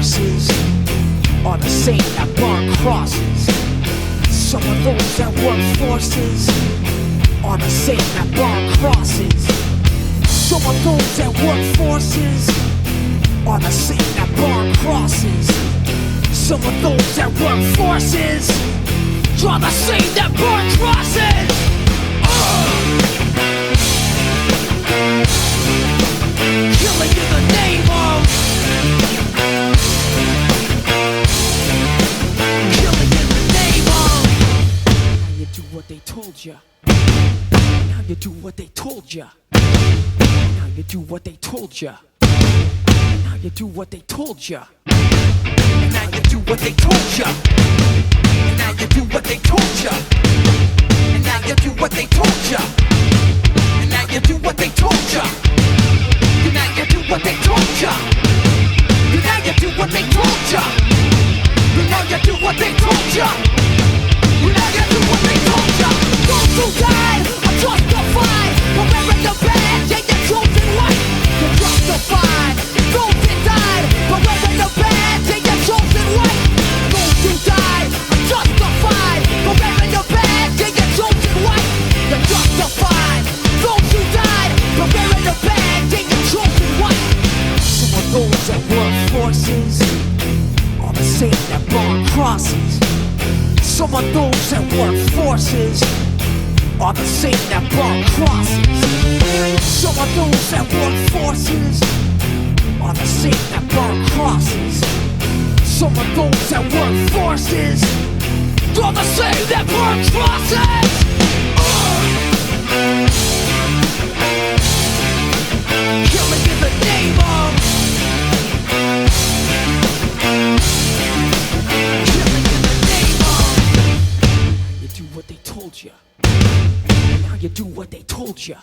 forces are the same that burn crosses. Some of those that work forces are the same that burn crosses. Some of those that work forces are the same that burn crosses. Some of those that work forces are the same that burn crosses. Killing in the name of, killing in the name of. Now you do what they told ya. Now you do what they told ya. Now you do what they told ya. Now you do what they told ya. Now you do what they told ya. Now you do what they told ya. And now you do what they told ya. And now you do what they told ya. And now you do what they told ya. And now you do what they told ya. And now you do what they told ya. And now you do what they told ya. Those who died are justified for wearing the badge and your chosen white. You're justified. Those that died for wearing the badge and your chosen white. Those who died are justified for wearing the badge and your chosen white. You're justified. Those who died for wearing the badge and your chosen white. Some of those that work forces are the same that burn crosses. Some of those that work forces are the same that burn crosses. Some of those that work forces are the same that burn crosses. Some of those that work forces are the same that burn crosses. Killing in the name of, killing in the name of. You do what they told ya. Now you do what they told ya.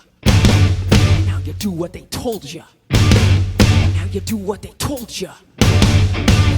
Now you do what they told ya. Now you do what they told ya.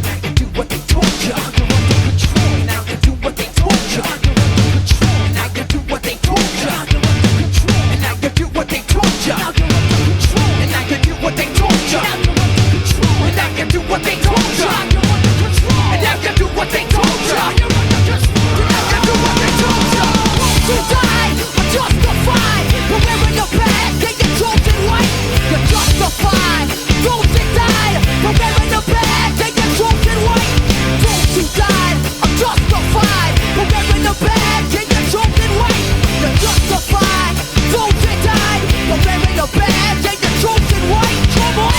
Now you do what they told ya. You're under control. Now you do what they told ya. You're under control. Now you do what they told ya. You're under control. And now you do what they told ya. Now you're under control. And now you do what they told ya. Now you're under control. And now you do what they told ya. You're under control. And now you do what they told ya. You're under control. And now you do what they told ya. Those who died are justified for wearing the badge and your chosen white. You're justified. Those that died for wearing the badge and your chosen white. Those who died are justified for wearing the badge and your chosen white. You're justified. Those that died for wearing the badge and your chosen white. Come on!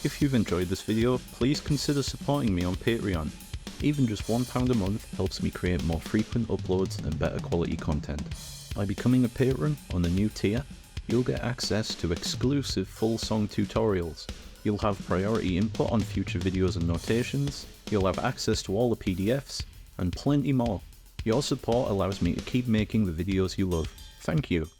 If you've enjoyed this video, please consider supporting me on Patreon. Even just £1 a month helps me create more frequent uploads and better quality content. By becoming a patron on the new tier, you'll get access to exclusive full song tutorials. You'll have priority input on future videos and notations, you'll have access to all the PDFs, and plenty more. Your support allows me to keep making the videos you love. Thank you.